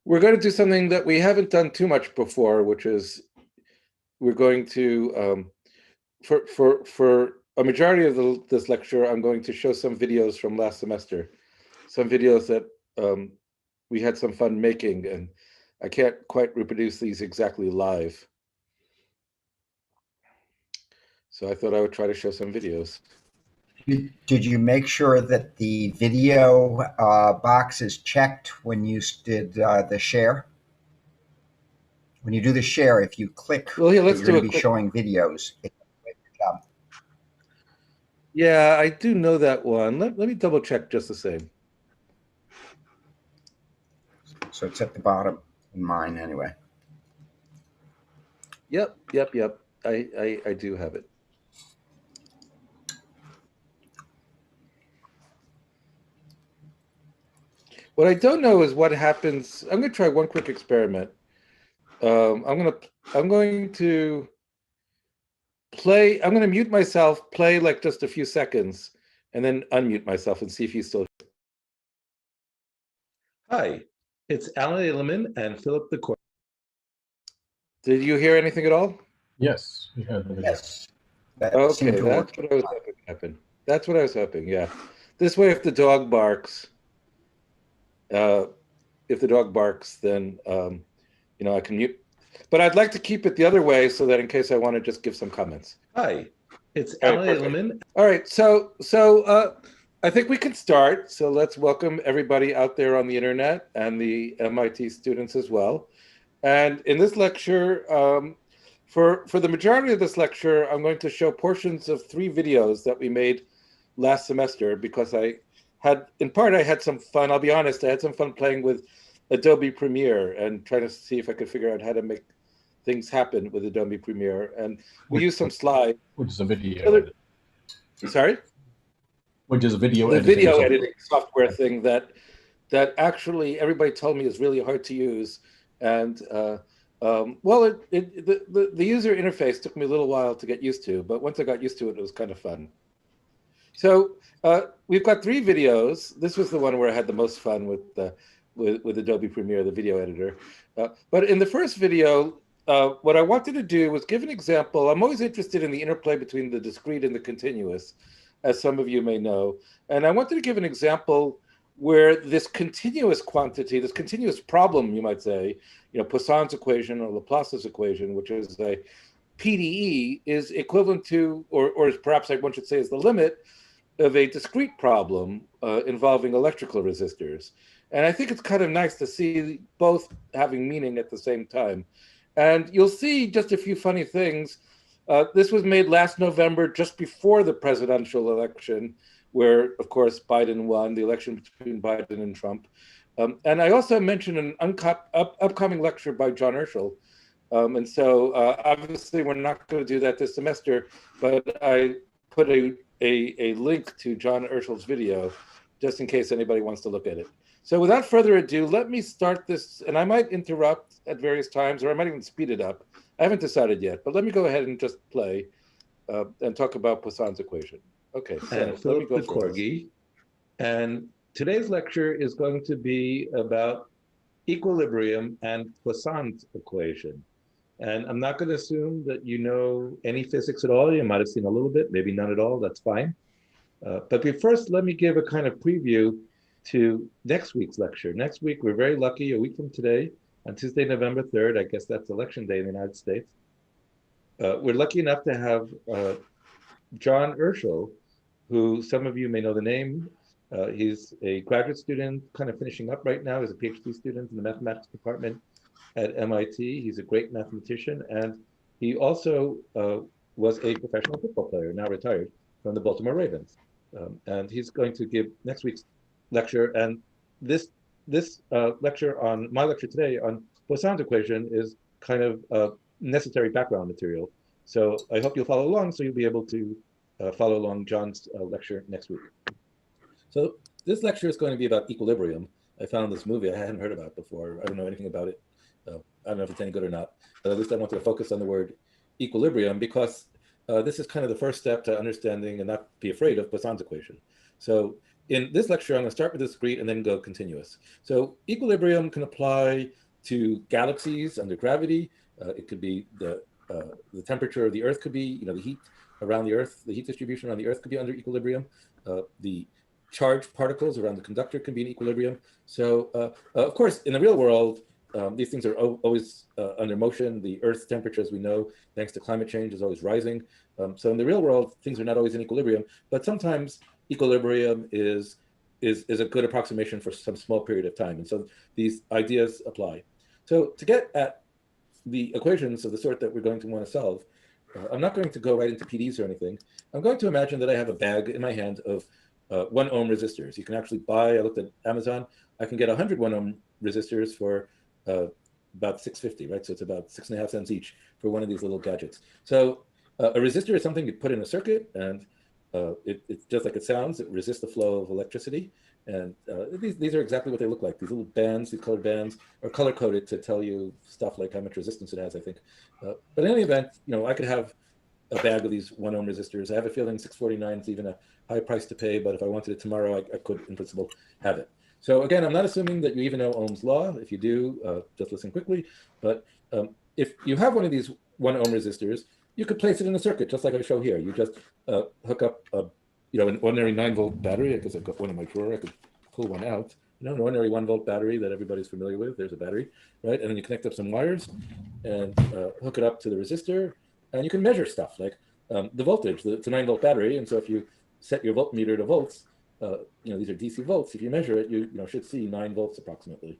We're going to do something that we haven't done too much before, which is we're going to, for a majority of this lecture, I'm going to show some videos from last semester, some videos that we had some fun making, and I can't quite reproduce these exactly live. So I thought I would try to show some videos. Did you make sure that the video box is checked when you did the share? When you do the share, if you click, well, here, let's you're going to be quick... showing videos. Yeah, I do know that one. Let me double check just the same. So it's at the bottom in mine anyway. Yep. I do have it. What I don't know is what happens. I'm going to try one quick experiment. I'm going to play. I'm going to mute myself, play like just a few seconds, and then unmute myself and see if you still. Hi, it's Alan Edelman and Philip the Court. Did you hear anything at all? Yes, we heard the video. Yes. Okay, that's what I was hoping to happen. That's what I was hoping. Yeah, this way, if the dog barks, then I can mute. But I'd like to keep it the other way so that in case I want to just give some comments. Hi, it's Alan Edelman. All right, so I think we can start. So let's welcome everybody out there on the internet and the MIT students as well. And in this lecture, for the majority of this lecture, I'm going to show portions of 3 videos that we made last semester because I had some fun. I'll be honest, I had some fun playing with Adobe Premiere and trying to see if I could figure out how to make things happen with Adobe Premiere. And we used some slides. Which is a video. Sorry? Which is a video editing. The video editing software yeah. thing that actually everybody told me is really hard to use. And the user interface took me a little while to get used to, but once I got used to it, it was kind of fun. So we've got 3 videos. This was the one where I had the most fun with Adobe Premiere, the video editor. But in the first video, what I wanted to do was give an example. I'm always interested in the interplay between the discrete and the continuous, as some of you may know. And I wanted to give an example where this continuous quantity, this continuous problem, you might say, Poisson's equation or Laplace's equation, which is a PDE, is equivalent to, or perhaps one should say is the limit of a discrete problem involving electrical resistors. And I think it's kind of nice to see both having meaning at the same time. And you'll see just a few funny things. This was made last November, just before the presidential election, where, of course, Biden won, the election between Biden and Trump. And I also mentioned an upcoming lecture by John Urschel. And so obviously we're not going to do that this semester, but I put a link to John Urschel's video, just in case anybody wants to look at it. So without further ado, let me start this, and I might interrupt at various times, or I might even speed it up. I haven't decided yet, but let me go ahead and just play and talk about Poisson's equation. Okay, so let me go Corgi. And today's lecture is going to be about equilibrium and Poisson's equation. And I'm not going to assume that you know any physics at all. You might have seen a little bit, maybe none at all, that's fine. But first, let me give a kind of preview to next week's lecture. Next week, we're very lucky, a week from today, on Tuesday, November 3rd, I guess that's election day in the United States. We're lucky enough to have John Urschel, who some of you may know the name. He's a graduate student, kind of finishing up right now. He's a PhD student in the mathematics department at MIT. He's a great mathematician, and he also was a professional football player, now retired, from the Baltimore Ravens. And he's going to give next week's lecture, and this lecture on my lecture today on Poisson's equation is kind of necessary background material. So I hope you'll follow along, so you'll be able to follow along John's lecture next week. So this lecture is going to be about equilibrium. I found this movie I hadn't heard about before. I don't know anything about it. I don't know if it's any good or not, but at least I wanted to focus on the word equilibrium because this is kind of the first step to understanding and not be afraid of Poisson's equation. So in this lecture, I'm going to start with discrete and then go continuous. So equilibrium can apply to galaxies under gravity. It could be the temperature of the Earth could be, the heat around the Earth, the heat distribution around the Earth could be under equilibrium. The charged particles around the conductor can be in equilibrium. So of course, in the real world, these things are always under motion. The Earth's temperature, as we know, thanks to climate change, is always rising. So in the real world, things are not always in equilibrium, but sometimes equilibrium is a good approximation for some small period of time. And so these ideas apply. So to get at the equations of the sort that we're going to want to solve, I'm not going to go right into PDs or anything. I'm going to imagine that I have a bag in my hand of 1 ohm resistors. You can actually buy, I looked at Amazon, I can get 100 1 ohm resistors for about $6.50, right? So it's about 6.5 cents each for one of these little gadgets. So a resistor is something you put in a circuit, and it's just like it sounds. It resists the flow of electricity. And these are exactly what they look like. These little bands, these colored bands, are color-coded to tell you stuff like how much resistance it has, I think. But in any event, I could have a bag of these 1 ohm resistors. I have a feeling $6.49 is even a high price to pay, but if I wanted it tomorrow, I could, in principle, have it. So again, I'm not assuming that you even know Ohm's law. If you do, just listen quickly. But if you have one of these 1 ohm resistors, you could place it in a circuit, just like I show here. You just hook up an ordinary 9-volt battery. I guess I've got one in my drawer. I could pull one out. An ordinary 1-volt battery that everybody's familiar with. There's a battery, right? And then you connect up some wires and hook it up to the resistor. And you can measure stuff like the voltage. It's a 9-volt battery. And so if you set your voltmeter to volts, these are DC volts. If you measure it, you should see 9 volts approximately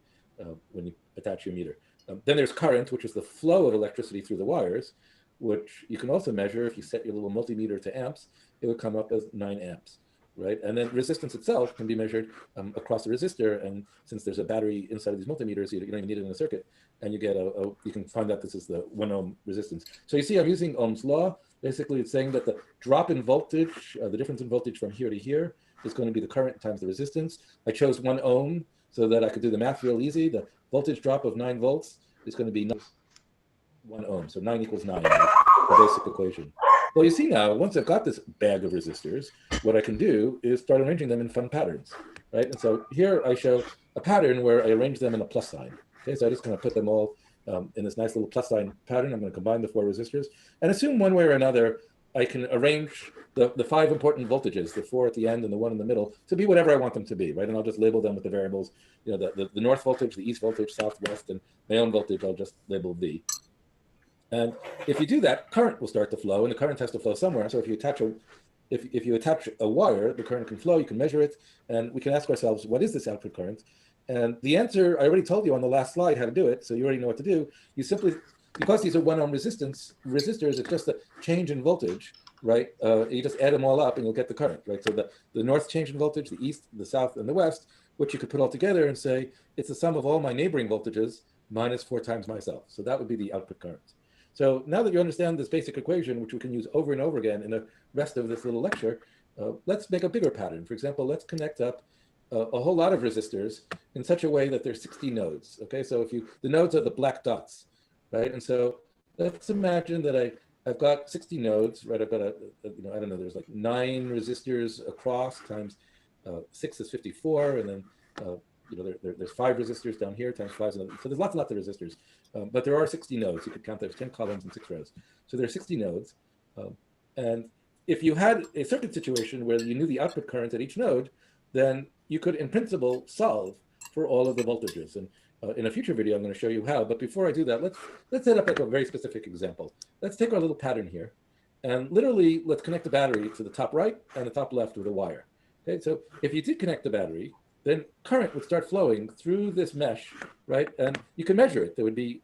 when you attach your meter. Then there's current, which is the flow of electricity through the wires, which you can also measure. If you set your little multimeter to amps, it would come up as 9 amps, right? And then resistance itself can be measured across the resistor. And since there's a battery inside of these multimeters, you don't even need it in a circuit. And you get you can find out this is the 1 ohm resistance. So you see, I'm using Ohm's law. Basically, it's saying that the drop in voltage, the difference in voltage from here to here, is going to be the current times the resistance. I chose 1 ohm so that I could do the math real easy. The voltage drop of 9 volts is going to be 1 ohm. So 9 equals 9, the basic equation. Well, you see now, once I've got this bag of resistors, what I can do is start arranging them in fun patterns, right? And so here I show a pattern where I arrange them in a plus sign. Okay, so I just kind of put them all in this nice little plus sign pattern. I'm going to combine the 4 resistors and assume one way or another I can arrange the 5 important voltages, the 4 at the end and the 1 in the middle, to be whatever I want them to be, right? And I'll just label them with the variables, the north voltage, the east voltage, southwest, and my own voltage I'll just label V. And if you do that, current will start to flow, and the current has to flow somewhere. So if you attach a wire, the current can flow. You can measure it, and we can ask ourselves, what is this output current? And the answer, I already told you on the last slide how to do it, so you already know what to do. You simply, because these are 1 ohm resistors, it's just a change in voltage, right? You just add them all up, and you'll get the current, right? So the north change in voltage, the east, the south, and the west, which you could put all together and say it's the sum of all my neighboring voltages minus 4 times myself. So that would be the output current. So now that you understand this basic equation, which we can use over and over again in the rest of this little lecture, let's make a bigger pattern. For example, let's connect up a whole lot of resistors in such a way that there's 60 nodes. Okay, so the nodes are the black dots, right? And so let's imagine that I've got 60 nodes, right? I've got I don't know, there's like 9 resistors across times 6 is 54, and then there's 5 resistors down here times 5. So there's lots and lots of resistors. But there are 60 nodes. You could count there's 10 columns and 6 rows. So there are 60 nodes. And if you had a circuit situation where you knew the output current at each node, then you could, in principle, solve for all of the voltages. And in a future video, I'm going to show you how. But before I do that, let's set up like a very specific example. Let's take our little pattern here. And literally, let's connect the battery to the top right and the top left with a wire. Okay, so if you did connect the battery, then current would start flowing through this mesh, right? And you can measure it. There would be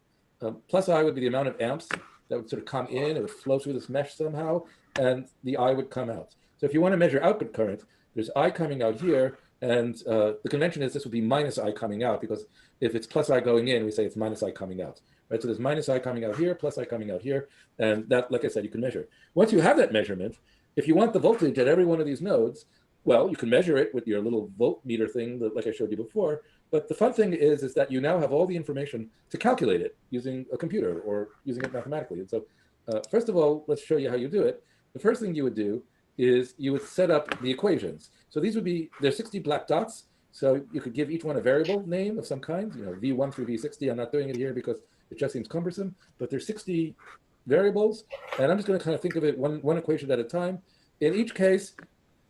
plus I would be the amount of amps that would sort of come in. It would flow through this mesh somehow, and the I would come out. So if you want to measure output current, there's I coming out here, and the convention is this would be minus I coming out, because if it's plus I going in, we say it's minus I coming out, right? So there's minus I coming out here, plus I coming out here, and that, like I said, you can measure. Once you have that measurement, if you want the voltage at every one of these nodes, well, you can measure it with your little voltmeter thing that, like I showed you before. But the fun thing is that you now have all the information to calculate it using a computer or using it mathematically. And so first of all, let's show you how you do it. The first thing you would do is you would set up the equations. So these would be, there's 60 black dots. So you could give each one a variable name of some kind, you know, V1 through V60. I'm not doing it here because it just seems cumbersome, but there's 60 variables. And I'm just going to kind of think of it one equation at a time. In each case,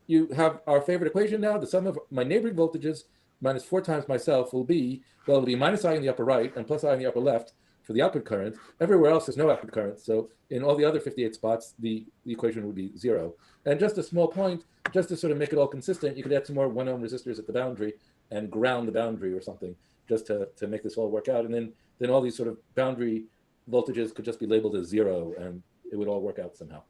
you have our favorite equation now. The sum of my neighboring voltages minus 4 times myself will be, well, it'll be minus I in the upper right and plus I in the upper left for the output current. Everywhere else there's no output current. So in all the other 58 spots, the equation would be 0. And just a small point, just to sort of make it all consistent, you could add some more 1 ohm resistors at the boundary and ground the boundary or something, just to make this all work out. And then all these sort of boundary voltages could just be labeled as 0 and it would all work out somehow.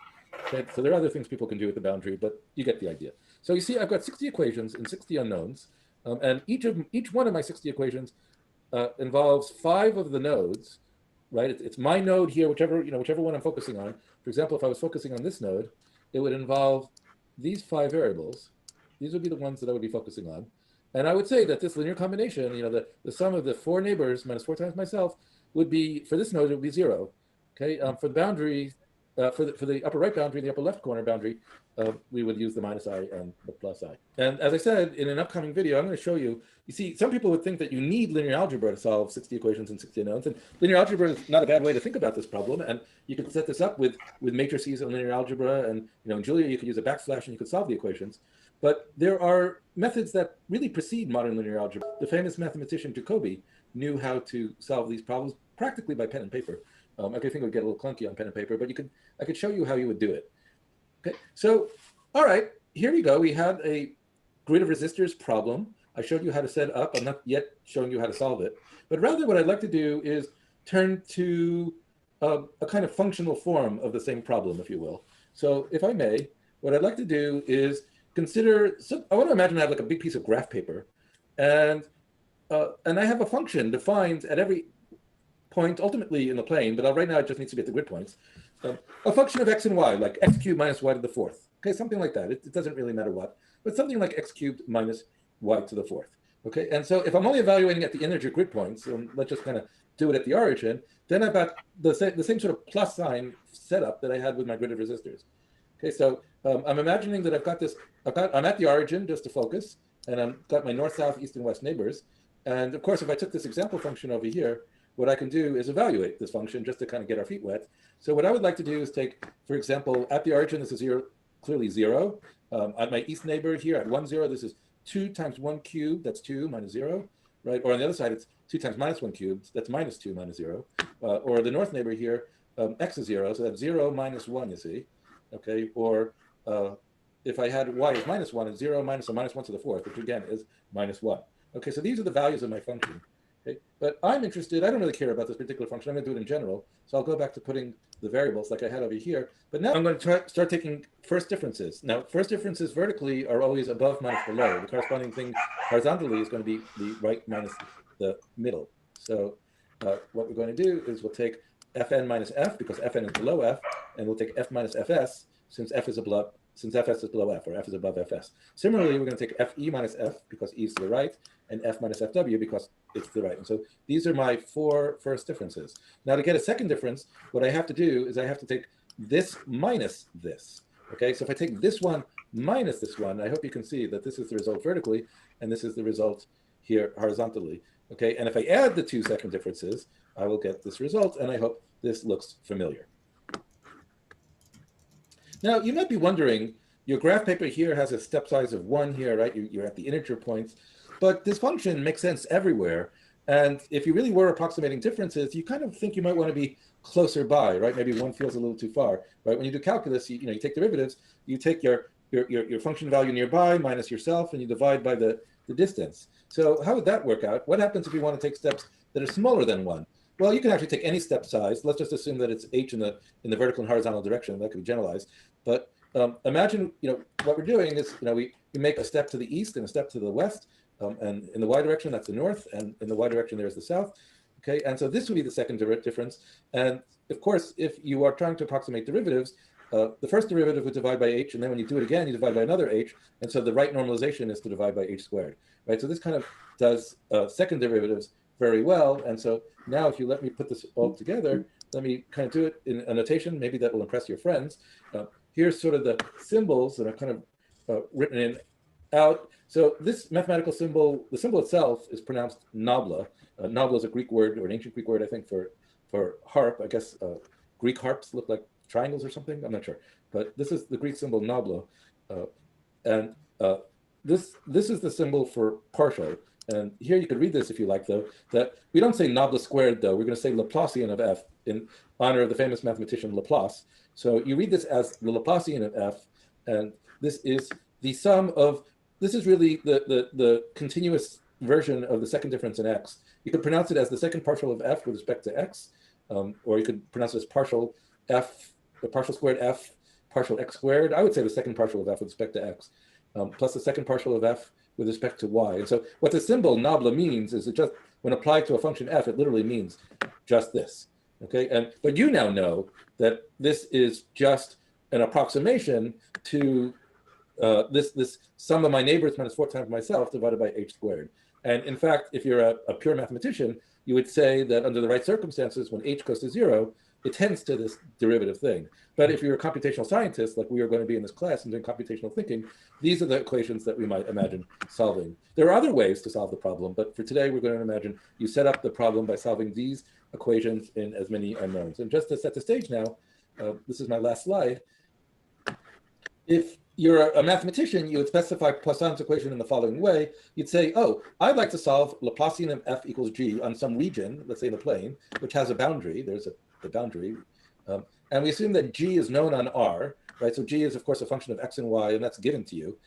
Okay, so there are other things people can do with the boundary, but you get the idea. So you see, I've got 60 equations and 60 unknowns, and each one of my 60 equations involves 5 of the nodes, right? It's my node here, whichever one I'm focusing on. For example, if I was focusing on this node, it would involve these 5 variables. These would be the ones that I would be focusing on, and I would say that this linear combination, the sum of the 4 neighbors minus 4 times myself, would be, for this node, it would be 0. Okay, for the boundary. For the upper right boundary and the upper left corner boundary, we would use the minus I and the plus I. And as I said, in an upcoming video, I'm going to show you, you see, some people would think that you need linear algebra to solve 60 equations and 60 unknowns. And linear algebra is not a bad way to think about this problem. And you could set this up with matrices and linear algebra. And in Julia, you could use a backslash and you could solve the equations. But there are methods that really precede modern linear algebra. The famous mathematician Jacobi knew how to solve these problems practically by pen and paper. I think it would get a little clunky on pen and paper, but I could show you how you would do it. Okay, so, all right, here we go. We had a grid of resistors problem. I showed you how to set it up. I'm not yet showing you how to solve it. But rather what I'd like to do is turn to a kind of functional form of the same problem, if you will. So if I may, what I'd like to do is consider, so I want to imagine I have like a big piece of graph paper, and I have a function defined at every point ultimately in the plane, but right now it just needs to be at the grid points. A function of x and y, like x cubed minus y to the 4th. Okay, something like that. It doesn't really matter what, but something like x cubed minus y to the 4th. Okay, and so if I'm only evaluating at the integer grid points, let's just kind of do it at the origin, then I've got the same sort of plus sign setup that I had with my grid of resistors. Okay, so I'm imagining that I'm at the origin just to focus, and I've got my north, south, east, and west neighbors. And of course, if I took this example function over here, what I can do is evaluate this function just to kind of get our feet wet. So what I would like to do is take, for example, at the origin, this is clearly 0. At my east neighbor here at 1, 0, this is 2 times 1 cubed, that's 2 minus 0, right? Or on the other side, it's 2 times minus 1 cubed, that's minus 2 minus 0. Or the north neighbor here, x is 0, so that's 0 minus 1, you see. Okay, or if I had y is minus 1, it's 0 minus or minus 1 to the 4th, which again is minus 1. Okay, so these are the values of my function. Okay, but I'm interested, I don't really care about this particular function, I'm going to do it in general. So I'll go back to putting the variables like I had over here. But now I'm going to start taking first differences. Now, first differences vertically are always above minus below. The corresponding thing horizontally is going to be the right minus the middle. So what we're going to do is we'll take fn minus f, because fn is below f, and we'll take f minus fs, since fs is below f, or f is above fs. Similarly, we're going to take fe minus f, because e is to the right, and f minus fw, because it's to the right. And so these are my 4 first differences. Now, to get a second difference, what I have to do is I have to take this minus this. Okay, so if I take this one minus this one, I hope you can see that this is the result vertically, and this is the result here horizontally. Okay, and if I add the 2 second differences, I will get this result, and I hope this looks familiar. Now, you might be wondering, your graph paper here has a step size of 1 here, right? You're at the integer points, but this function makes sense everywhere. And if you really were approximating differences, you kind of think you might want to be closer by, right? Maybe 1 feels a little too far, right? When you do calculus, you take derivatives, you take your function value nearby minus yourself, and you divide by the distance. So how would that work out? What happens if you want to take steps that are smaller than 1? Well, you can actually take any step size. Let's just assume that it's h in the vertical and horizontal direction. That could be generalized. But imagine, what we're doing is, we make a step to the east and a step to the west, and in the y direction, that's the north, and in the y direction, there's the south. Okay, and so this would be the second difference. And of course, if you are trying to approximate derivatives, the first derivative would divide by h, and then when you do it again, you divide by another h, and so the right normalization is to divide by h squared, right? So this kind of does second derivatives very well. And so now if you let me put this all together, let me kind of do it in a notation, maybe that will impress your friends. here's sort of the symbols that are kind of written in out. So this mathematical symbol, the symbol itself is pronounced nabla. Nabla is a Greek word, or an ancient Greek word, I think, for harp. I guess Greek harps look like triangles or something. I'm not sure, but this is the Greek symbol nabla, and this is the symbol for partial. And here you could read this if you like, though, that we don't say nabla squared, though. We're going to say Laplacian of f in honor of the famous mathematician Laplace. So you read this as the Laplacian of f, and this is the sum of, this is really the continuous version of the second difference in x. You could pronounce it as the second partial of f with respect to x, or you could pronounce it as partial f, or partial squared f, partial x squared. I would say the second partial of f with respect to x, plus the second partial of f with respect to y. And so what the symbol nabla means is it just, when applied to a function f, it literally means just this. Okay, but you now know that this is just an approximation to this sum of my neighbors minus 4 times myself divided by h squared. And in fact, if you're a pure mathematician, you would say that under the right circumstances, when h goes to 0, it tends to this derivative thing. But if you're a computational scientist, like we are going to be in this class and doing computational thinking, these are the equations that we might imagine solving. There are other ways to solve the problem, but for today, we're going to imagine you set up the problem by solving these equations in as many unknowns. And just to set the stage now, this is my last slide. If you're a mathematician, you would specify Poisson's equation in the following way. You'd say, oh, I'd like to solve Laplacian of f equals g on some region, let's say the plane, which has a boundary. There's the boundary. And we assume that g is known on R, right? So g is, of course, a function of x and y, and that's given to you.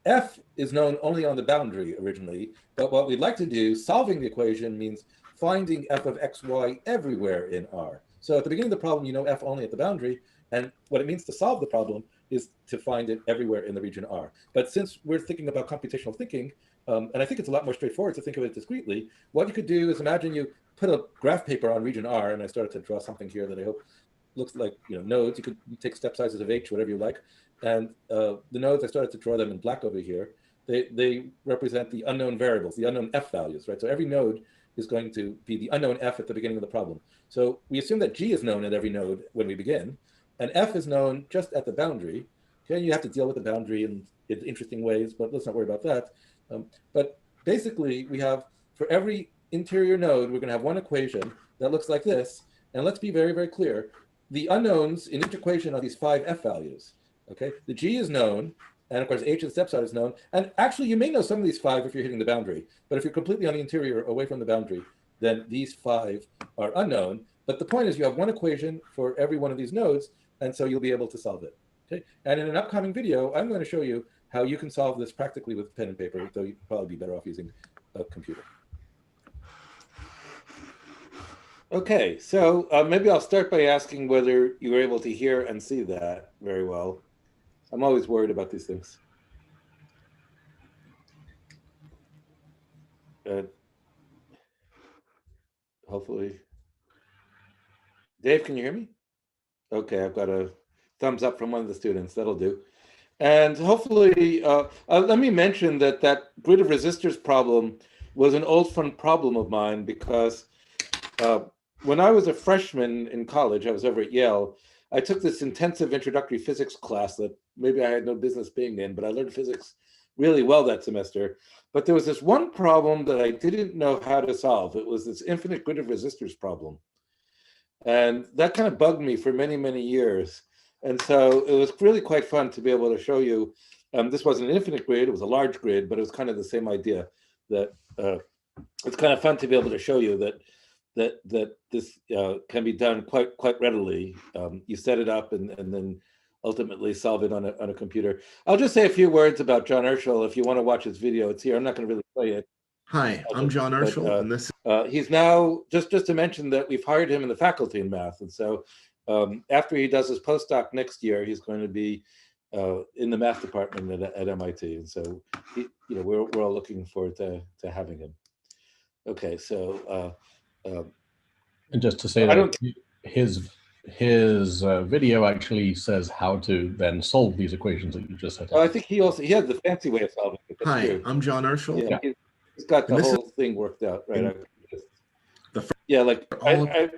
F is known only on the boundary originally. But what we'd like to do, solving the equation, means finding f of x, y everywhere in R. So at the beginning of the problem, you know f only at the boundary. And what it means to solve the problem is to find it everywhere in the region R. But since we're thinking about computational thinking, and I think it's a lot more straightforward to think of it discretely, what you could do is imagine you put a graph paper on region R, and I started to draw something here that I hope looks like nodes. You could take step sizes of h, whatever you like. And the nodes, I started to draw them in black over here. They represent the unknown variables, the unknown f values, right? So every node is going to be the unknown f at the beginning of the problem. So we assume that g is known at every node when we begin, and f is known just at the boundary. Okay, you have to deal with the boundary in interesting ways, but let's not worry about that. But basically, we have, for every interior node, we're going to have one equation that looks like this. And let's be very, very clear. The unknowns in each equation are these 5 f values. Okay, the g is known, and of course, h and step side is known. And actually, you may know some of these 5 if you're hitting the boundary. But if you're completely on the interior, away from the boundary, then these 5 are unknown. But the point is, you have one equation for every one of these nodes, and so you'll be able to solve it. Okay, and in an upcoming video, I'm going to show you how you can solve this practically with pen and paper, though you'd probably be better off using a computer. Okay, so maybe I'll start by asking whether you were able to hear and see that very well. I'm always worried about these things. Hopefully. Dave, can you hear me? Okay, I've got a thumbs up from one of the students. That'll do. And hopefully, let me mention that that grid of resistors problem was an old fun problem of mine, because when I was a freshman in college, I was over at Yale, I took this intensive introductory physics class that maybe I had no business being in, but I learned physics really well that semester. But there was this one problem that I didn't know how to solve. It was this infinite grid of resistors problem. And that kind of bugged me for many, many years. And so it was really quite fun to be able to show you, this wasn't an infinite grid, it was a large grid, but it was kind of the same idea, that it's kind of fun to be able to show you that this can be done quite readily. You set it up and then ultimately solve it on a computer. I'll just say a few words about John Urschel. If you want to watch his video, it's here. I'm not going to really play it. Hi, I'm John Urschel, and this he's now, just to mention that we've hired him in the faculty in math, and so after he does his postdoc next year, he's going to be in the math department at MIT, and so we're all looking forward to having him. Okay, so and just to say that his video actually says how to then solve these equations that you just set up. I think he had the fancy way of solving it. Hi, true. I'm John Urschel. Yeah. He's got the whole thing worked out, right? Like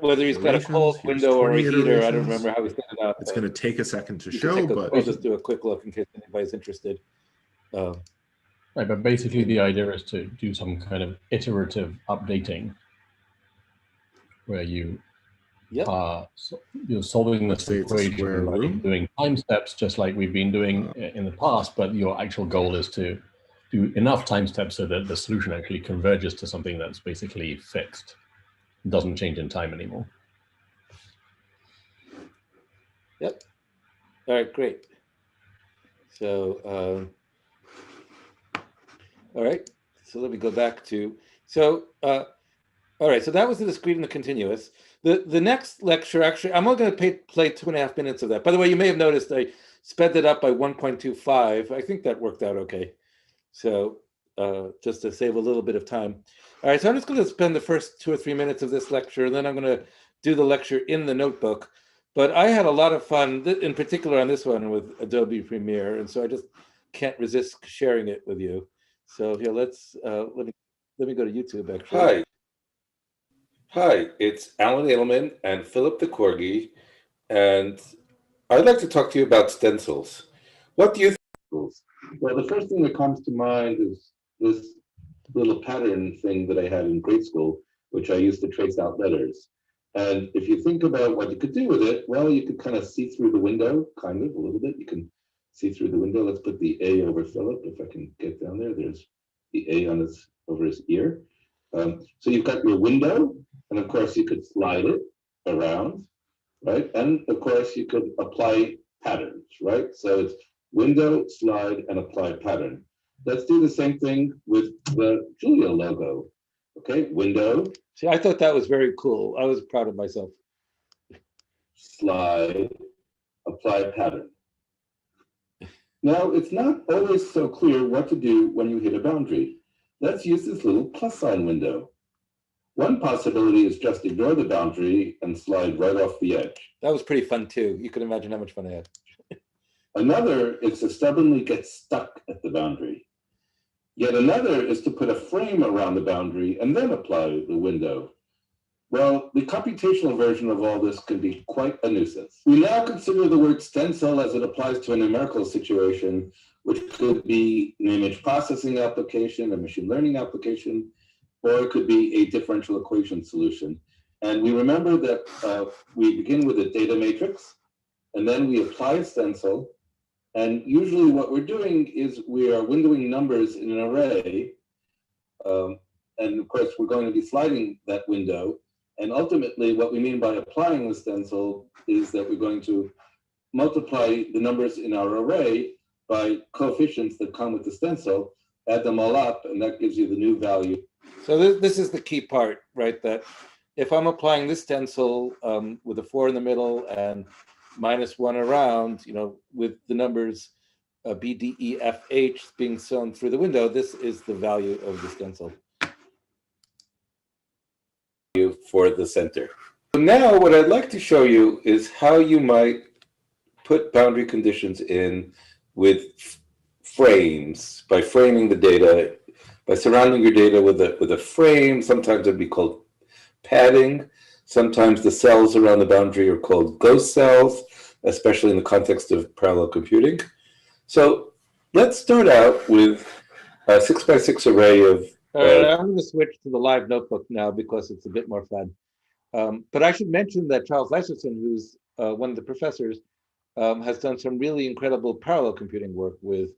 whether he's got a cold window or a heater, I don't remember how he set it it's going to take a second to you show, can but I'll just do a quick look in case anybody's interested. Right, but basically the idea is to do some kind of iterative updating where you are you're solving this equation by doing time steps just like we've been doing in the past, but your actual goal is to do enough time steps so that the solution actually converges to something that's basically fixed. It doesn't change in time anymore. Yep. All right, great. So, all right, so let me go back to, all right, so that was the discrete and the continuous. The next lecture, actually, I'm only going to play 2.5 minutes of that. By the way, you may have noticed I sped it up by 1.25. I think that worked out okay. So just to save a little bit of time. All right, so I'm just going to spend the first 2 or 3 minutes of this lecture, and then I'm going to do the lecture in the notebook. But I had a lot of fun, in particular on this one with Adobe Premiere, and so I just can't resist sharing it with you. So here, let me go to YouTube actually. Hi, it's Alan Edelman and Philip the Corgi, and I'd like to talk to you about stencils. What do you think? Well, the first thing that comes to mind is this little pattern thing that I had in grade school, which I used to trace out letters. And if you think about what you could do with it, well, you could kind of see through the window, kind of, a little bit. You can see through the window. Let's put the A over Philip, if I can get down there. There's the A on over his ear. So you've got your window, and of course you could slide it around, right? And of course you could apply patterns, right? So it's window, slide, and apply pattern. Let's do the same thing with the Julia logo. Okay, window. See, I thought that was very cool. I was proud of myself. Slide, apply pattern. Now, it's not always so clear what to do when you hit a boundary. Let's use this little plus sign window. One possibility is just ignore the boundary and slide right off the edge. That was pretty fun too. You can imagine how much fun I had. Another is to stubbornly get stuck at the boundary. Yet another is to put a frame around the boundary and then apply the window. Well, the computational version of all this can be quite a nuisance. We now consider the word stencil as it applies to a numerical situation, which could be an image processing application, a machine learning application, or it could be a differential equation solution. And we remember that we begin with a data matrix, and then we apply a stencil. And usually what we're doing is we are windowing numbers in an array. And of course, we're going to be sliding that window. And ultimately, what we mean by applying the stencil is that we're going to multiply the numbers in our array by coefficients that come with the stencil, add them all up, and that gives you the new value. So this is the key part, right? That if I'm applying this stencil with a 4 in the middle and -1 around, with the numbers B, D, E, F, H being shown through the window, this is the value of the stencil for the center. So now what I'd like to show you is how you might put boundary conditions in with frames, by framing the data, by surrounding your data with a frame. Sometimes it'd be called padding. Sometimes the cells around the boundary are called ghost cells, especially in the context of parallel computing. So let's start out with a 6x6 array of... I'm going to switch to the live notebook now because it's a bit more fun. But I should mention that Charles Lickerson, who's one of the professors, has done some really incredible parallel computing work with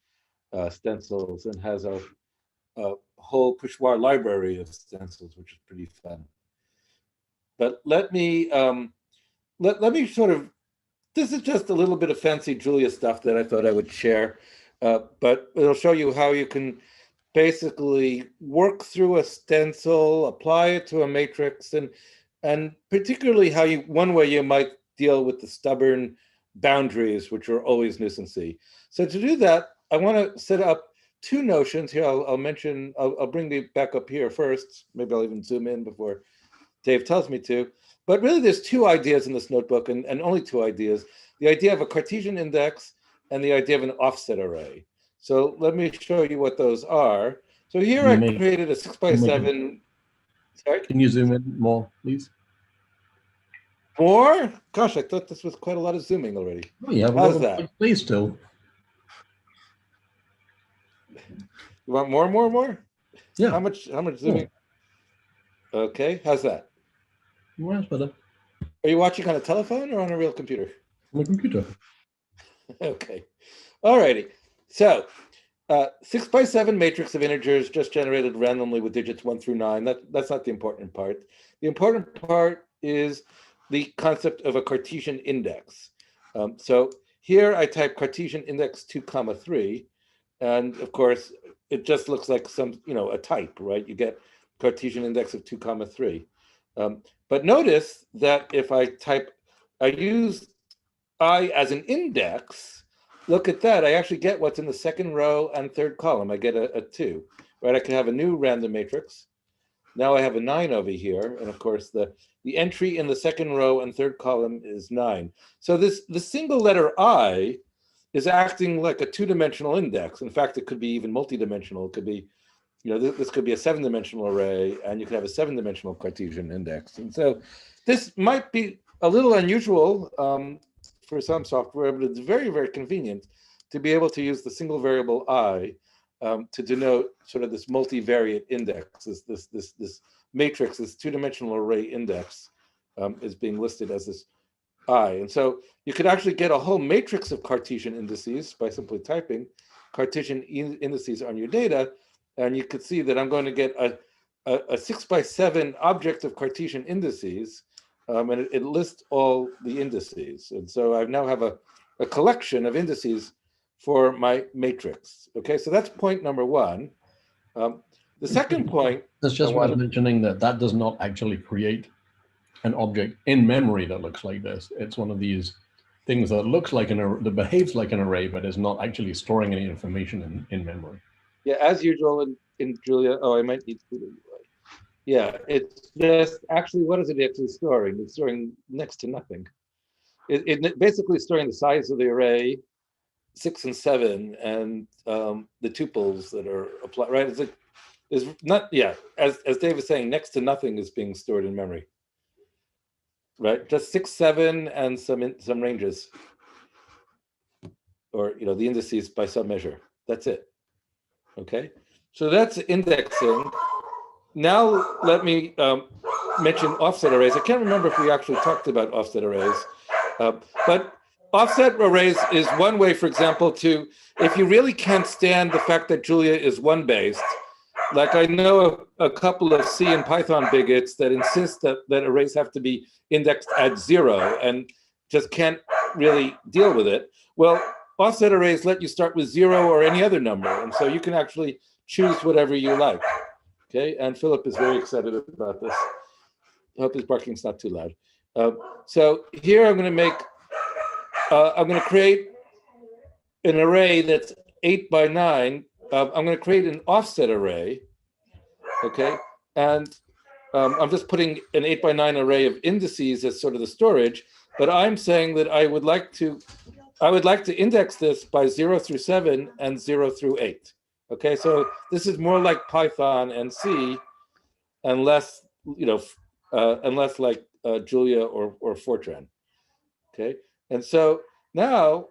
stencils and has a whole Poisson library of stencils, which is pretty fun. But let me sort of, this is just a little bit of fancy Julia stuff that I thought I would share, but it'll show you how you can basically work through a stencil, apply it to a matrix, and particularly how one way you might deal with the stubborn boundaries, which are always nuisancey. So to do that, I want to set up two notions here. I'll bring the back up here first. Maybe I'll even zoom in before Dave tells me to. But really, there's two ideas in this notebook, and only two ideas. The idea of a Cartesian index and the idea of an offset array. So let me show you what those are. So here I created a 6x7. Sorry? Can you zoom in more, please? More? Gosh, I thought this was quite a lot of zooming already. Oh, yeah, how's that? Please still. You want more? Yeah. How much zooming? Oh. Okay, how's that? Well, that's better. Are you watching on a telephone or on a real computer? On a computer. Okay. All righty. So 6x7 matrix of integers just generated randomly with digits 1 through 9. That's not the important part. The important part is the concept of a Cartesian index. So here I type Cartesian index 2, 3, and of course it just looks like some, a type, right? You get Cartesian index of 2, 3. But notice that if I use I as an index, look at that. I actually get what's in the second row and third column. I get a 2, right? I can have a new random matrix. Now I have a 9 over here. And of course, the entry in the second row and third column is 9. So the single letter I is acting like a 2-dimensional index. In fact, it could be even multidimensional. It could be, this could be a 7-dimensional array, and you could have a 7-dimensional Cartesian index. And so this might be a little unusual for some software, but it's very, very convenient to be able to use the single variable I to denote sort of this multivariate index. This matrix, this 2-dimensional array index is being listed as this I. And so you could actually get a whole matrix of Cartesian indices by simply typing Cartesian indices on your data. And you could see that I'm going to get a 6x7 object of Cartesian indices, and it lists all the indices. And so I now have a collection of indices for my matrix. Okay, so that's point number 1. The second point— It's just worth mentioning that does not actually create an object in memory that looks like this. It's one of these things that looks like that behaves like an array, but is not actually storing any information in memory. Yeah, as usual in Julia. Oh, I might need to. Yeah, it's just actually, what is it actually storing? It's storing next to nothing. It basically storing the size of the array, 6 and 7, and the tuples that are applied. Right? It's not. Yeah, as Dave was saying, next to nothing is being stored in memory. Right, just 6, 7, and some ranges, or the indices by some measure. That's it. Okay, so that's indexing. Now let me mention offset arrays. I can't remember if we actually talked about offset arrays, but offset arrays is one way, for example, if you really can't stand the fact that Julia is 1-based, like I know a couple of C and Python bigots that insist that arrays have to be indexed at 0 and just can't really deal with it. Well, offset arrays let you start with 0 or any other number, and so you can actually choose whatever you like. Okay, and Philip is very excited about this. I hope his barking's not too loud. So here I'm going to create an array that's 8 by 9. I'm going to create an offset array. Okay, and I'm just putting an 8 by 9 array of indices as sort of the storage. But I'm saying that I would like to index this by 0 through 7 and 0 through 8. Okay, so this is more like Python and C, and less, unless like Julia or Fortran. Okay, and so now,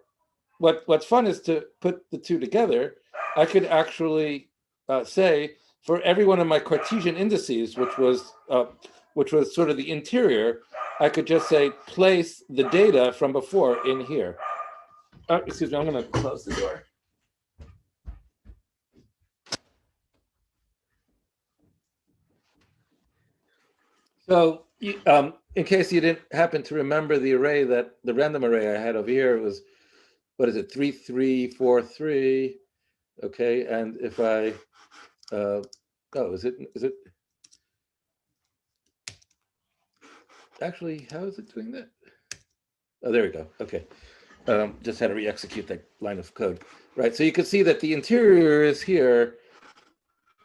what's fun is to put the two together. I could actually say for every one of my Cartesian indices, which was sort of the interior, I could just say place the data from before in here. Excuse me, I'm going to close the door. So, in case you didn't happen to remember the random array I had over here, it was, what is it, 3, 3, 4, 3. Okay, and if I, is it? Actually, how is it doing that? Oh, there we go. Okay, just had to re-execute that line of code. Right, so you can see that the interior is here.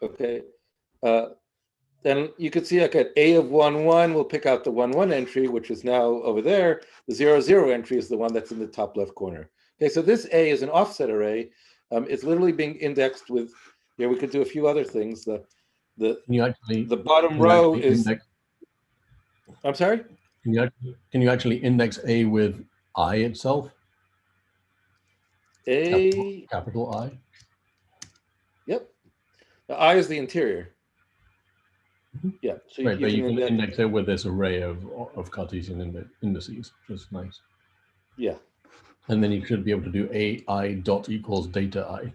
Okay. Then you can see like at A of 1, 1, we'll pick out the 1, 1 entry, which is now over there. The 0, 0 entry is the one that's in the top left corner. Okay, so this A is an offset array. It's literally being indexed with, we could do a few other things. The bottom row is, I'm sorry? Can you actually index A with I itself? Capital I? Yep. The I is the interior. Mm-hmm. Yeah. So right, but you can index it with this array of Cartesian indices, which is nice. Yeah. And then you should be able to do AI dot equals data I.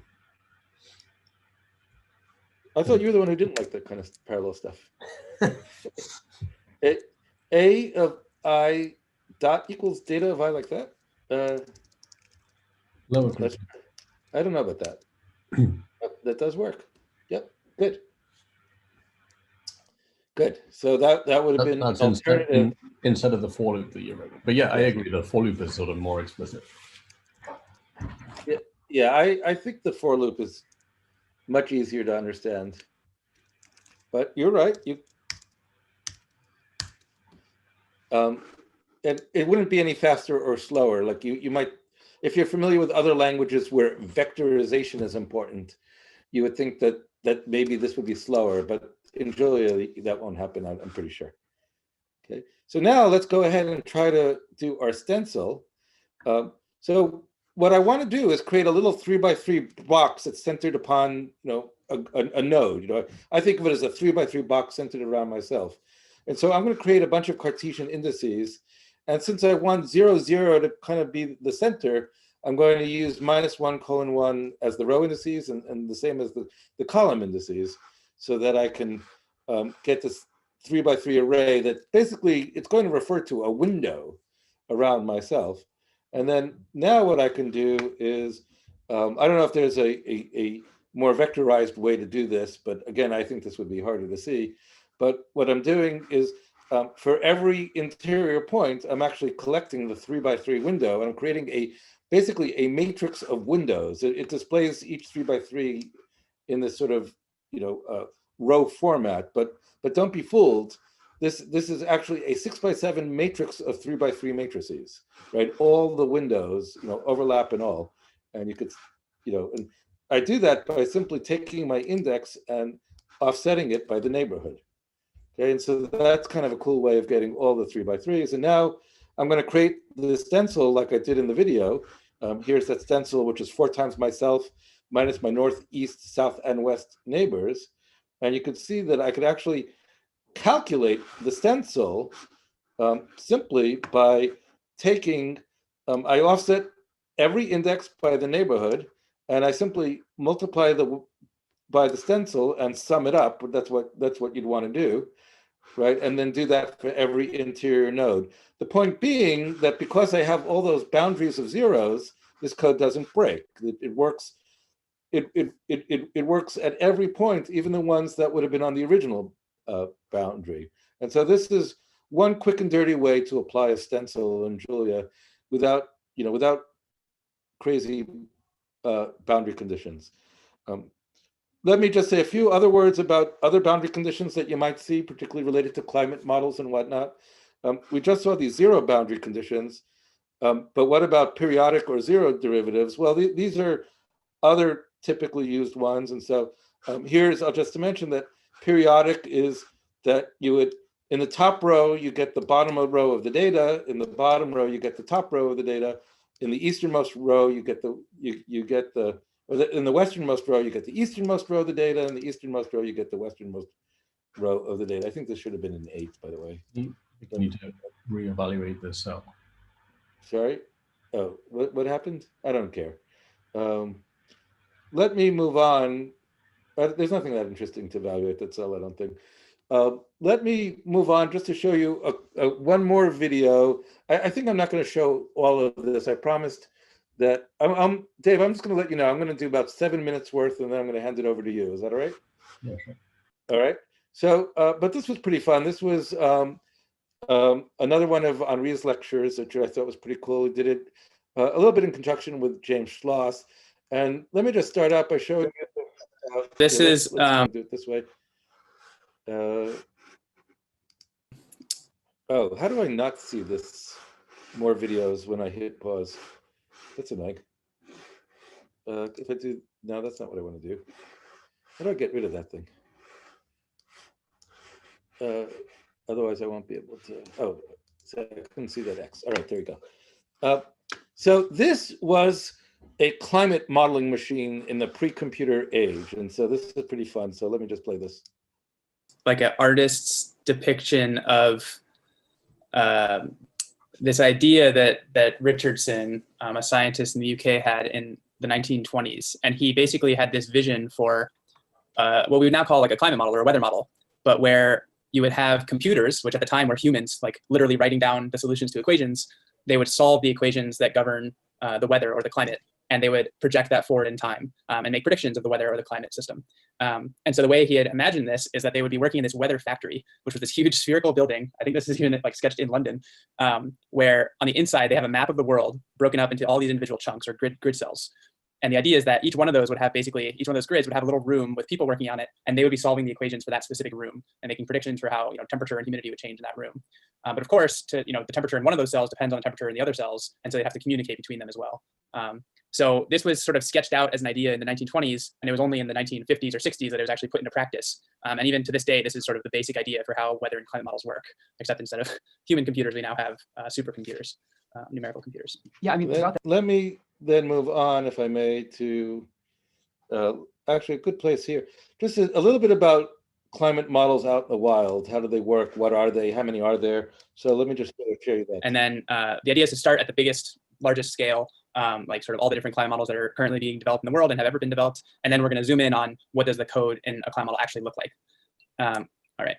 I thought you were the one who didn't like that kind of parallel stuff. A of I dot equals data of I like that? I don't know about that. That does work. Yep, good. Good. So that would have been that's alternative instead of the for loop that you wrote. But yeah, I agree. The for loop is sort of more explicit. Yeah, I think the for loop is much easier to understand. But you're right. And it wouldn't be any faster or slower. Like you might, if you're familiar with other languages where vectorization is important, you would think that maybe this would be slower, but in Julia, that won't happen, I'm pretty sure. Okay, so now let's go ahead and try to do our stencil. So what I want to do is create a little 3x3 box that's centered upon, a node. I think of it as a 3x3 box centered around myself. And so I'm going to create a bunch of Cartesian indices. And since I want 0, 0 to kind of be the center, I'm going to use -1:1 as the row indices and the same as the column indices, so that I can get this 3x3 array that basically it's going to refer to a window around myself. And then now what I can do is, I don't know if there's a more vectorized way to do this, but again, I think this would be harder to see. But what I'm doing is, for every interior point, I'm actually collecting the 3x3 window, and I'm creating basically a matrix of windows. It displays each 3x3 in this sort of row format, but don't be fooled. This is actually a 6x7 matrix of 3x3 matrices, right? All the windows, overlap and all, and you could, and I do that by simply taking my index and offsetting it by the neighborhood. Okay, and so that's kind of a cool way of getting all the 3x3s. And now I'm going to create the stencil like I did in the video. Here's that stencil, which is 4 times myself minus my north, east, south, and west neighbors. And you can see that I could actually calculate the stencil simply by taking, I offset every index by the neighborhood, and I simply multiply by the stencil and sum it up. That's what you'd want to do, right? And then do that for every interior node. The point being that because I have all those boundaries of zeros, this code doesn't break. It works. It works at every point, even the ones that would have been on the original boundary. And so this is one quick and dirty way to apply a stencil in Julia without crazy boundary conditions. Let me just say a few other words about other boundary conditions that you might see, particularly related to climate models and whatnot. We just saw these zero boundary conditions, but what about periodic or zero derivatives? Well, these are other typically used ones. And so I'll just to mention that periodic is that you would, in the top row, you get the bottom row of the data. In the bottom row, you get the top row of the data. In the easternmost row, in the westernmost row, you get the easternmost row of the data. In the easternmost row, you get the westernmost row of the data. I think this should have been an 8, by the way. You need to reevaluate this cell. Sorry? Oh, what happened? I don't care. Let me move on. There's nothing that interesting to evaluate that cell, I don't think. Let me move on just to show you one more video. I think I'm not going to show all of this. I promised that. Dave, I'm just going to let you know. I'm going to do about 7 minutes worth, and then I'm going to hand it over to you. Is that all right? Yeah, sure. All right. So, but this was pretty fun. This was another one of Henri's lectures, which I thought was pretty cool. He did it a little bit in conjunction with James Schloss. And let me just start out by showing you. This is. Let's do it this way. Oh, how do I not see this? More videos when I hit pause. That's annoying. If I do, no, that's not what I want to do. How do I get rid of that thing? Otherwise, I won't be able to. Oh, So I couldn't see that X. All right, there you go. So this was a climate modeling machine in the pre-computer age. And so this is pretty fun. So let me just play this. Like an artist's depiction of this idea that Richardson, a scientist in the UK, had in the 1920s. And he basically had this vision for what we would now call like a climate model or a weather model, but where you would have computers, which at the time were humans, like literally writing down the solutions to equations. They would solve the equations that govern the weather or the climate, and they would project that forward in time and make predictions of the weather or the climate system. And so the way he had imagined this is that they would be working in this weather factory, which was this huge spherical building. I think this is even like sketched in London, where on the inside they have a map of the world broken up into all these individual chunks or grid cells. And the idea is that each one of those would have basically, each one of those grids would have a little room with people working on it, and they would be solving the equations for that specific room and making predictions for how temperature and humidity would change in that room. But of course, the temperature in one of those cells depends on the temperature in the other cells, and so they have to communicate between them as well. So this was sort of sketched out as an idea in the 1920s, and it was only in the 1950s or 60s that it was actually put into practice. And even to this day, this is sort of the basic idea for how weather and climate models work, except instead of human computers, we now have supercomputers, numerical computers. Yeah, I mean, let me then move on, if I may, to actually a good place here. Just a little bit about climate models out in the wild. How do they work? What are they? How many are there? So let me just show you that. And then the idea is to start at the biggest, largest scale, like sort of all the different climate models that are currently being developed in the world and have ever been developed. And then we're going to zoom in on what does the code in a climate model actually look like. All right.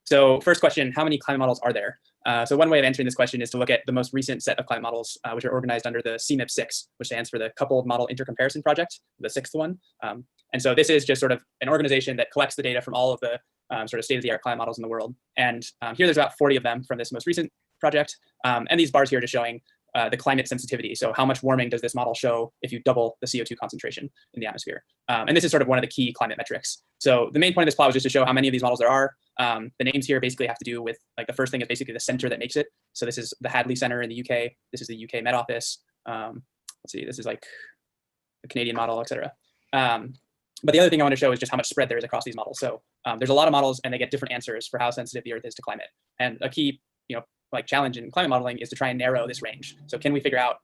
So first question, how many climate models are there? So one way of answering this question is to look at the most recent set of climate models, which are organized under the CMIP6, which stands for the Coupled Model Intercomparison Project, the sixth one. And so this is just sort of an organization that collects the data from all of the sort of state-of-the-art climate models in the world. And here there's about 40 of them from this most recent project. And these bars here are just showing the climate sensitivity. So how much warming does this model show if you double the CO2 concentration in the atmosphere? And this is sort of one of the key climate metrics. So the main point of this plot was just to show how many of these models there are. The names here basically have to do with, like, the first thing is basically the center that makes it. So this is the Hadley Center in the UK. This is the UK Met Office. Let's see, this is like the Canadian model, et cetera. But the other thing I want to show is just how much spread there is across these models. So there's a lot of models and they get different answers for how sensitive the Earth is to climate. And a key, like challenge in climate modeling is to try and narrow this range. So can we figure out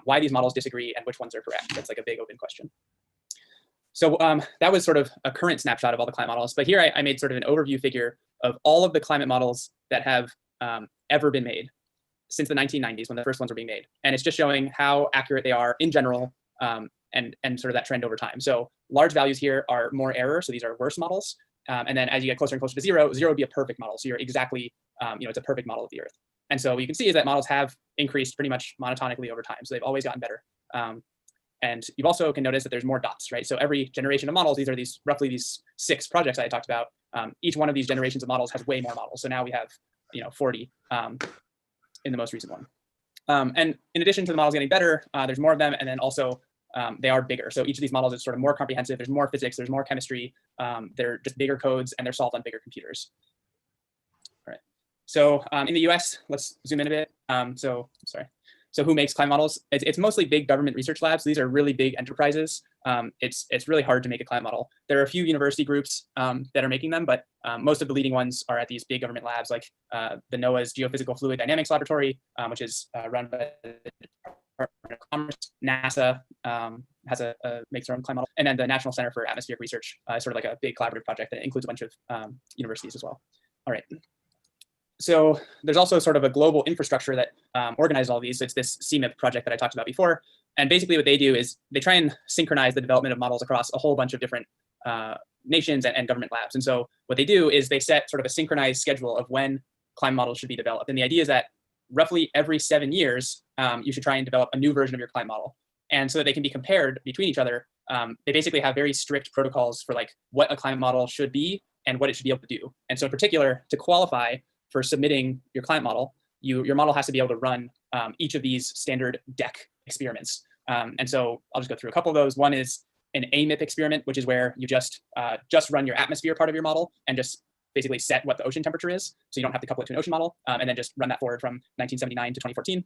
why these models disagree and which ones are correct? That's like a big open question. So that was sort of a current snapshot of all the climate models. But here I made sort of an overview figure of all of the climate models that have ever been made since the 1990s when the first ones were being made. And it's just showing how accurate they are in general and sort of that trend over time. So large values here are more error. So these are worse models. And then as you get closer and closer to zero, zero would be a perfect model. So you're exactly, it's a perfect model of the Earth. And so what you can see is that models have increased pretty much monotonically over time. So they've always gotten better. And you also can notice that there's more dots, right? So every generation of models, these are roughly these 6 projects I talked about. Each one of these generations of models has way more models. So now we have, 40 in the most recent one. And in addition to the models getting better, there's more of them. And then also they are bigger. So each of these models is sort of more comprehensive. There's more physics, there's more chemistry. They're just bigger codes and they're solved on bigger computers. All right. So in the US, let's zoom in a bit. So who makes climate models? It's mostly big government research labs. These are really big enterprises. It's really hard to make a climate model. There are a few university groups that are making them, but most of the leading ones are at these big government labs, like the NOAA's Geophysical Fluid Dynamics Laboratory, which is run by the Department of Commerce. NASA makes their own climate model, and then the National Center for Atmospheric Research is sort of like a big collaborative project that includes a bunch of universities as well. All right. So there's also sort of a global infrastructure that organizes all these. So it's this CMIP project that I talked about before. And basically what they do is they try and synchronize the development of models across a whole bunch of different nations and government labs. And so what they do is they set sort of a synchronized schedule of when climate models should be developed. And the idea is that roughly every 7 years, you should try and develop a new version of your climate model. And so that they can be compared between each other, they basically have very strict protocols for like what a climate model should be and what it should be able to do. And so in particular, to qualify for submitting your climate model, your model has to be able to run each of these standard DEC experiments. And so I'll just go through a couple of those. One is an AMIP experiment, which is where you just run your atmosphere part of your model and just basically set what the ocean temperature is. So you don't have to couple it to an ocean model and then just run that forward from 1979 to 2014.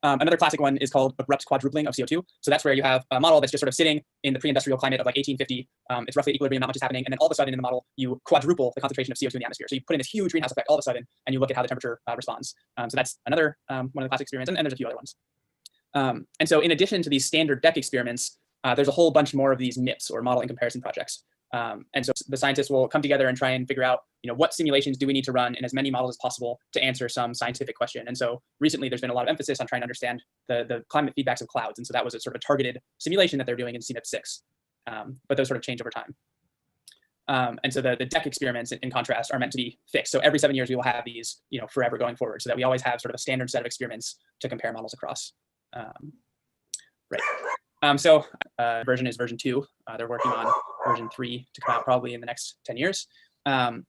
Another classic one is called abrupt quadrupling of CO2. So that's where you have a model that's just sort of sitting in the pre-industrial climate of like 1850. It's roughly equilibrium, not much is happening. And then all of a sudden in the model, you quadruple the concentration of CO2 in the atmosphere. So you put in this huge greenhouse effect all of a sudden, and you look at how the temperature responds. So that's another one of the classic experiments, and there's a few other ones. And so in addition to these standard DEC experiments, there's a whole bunch more of these MIPS, or model and comparison projects. And so the scientists will come together and try and figure out, what simulations do we need to run in as many models as possible to answer some scientific question. And so recently there's been a lot of emphasis on trying to understand the climate feedbacks of clouds. And so that was a sort of a targeted simulation that they're doing in CMIP6. But those sort of change over time. And so the DEC experiments, in contrast, are meant to be fixed. So every 7 years we will have these, forever going forward, so that we always have sort of a standard set of experiments to compare models across. Right. So version is version 2. They're working on version 3 to come out probably in the next 10 years. And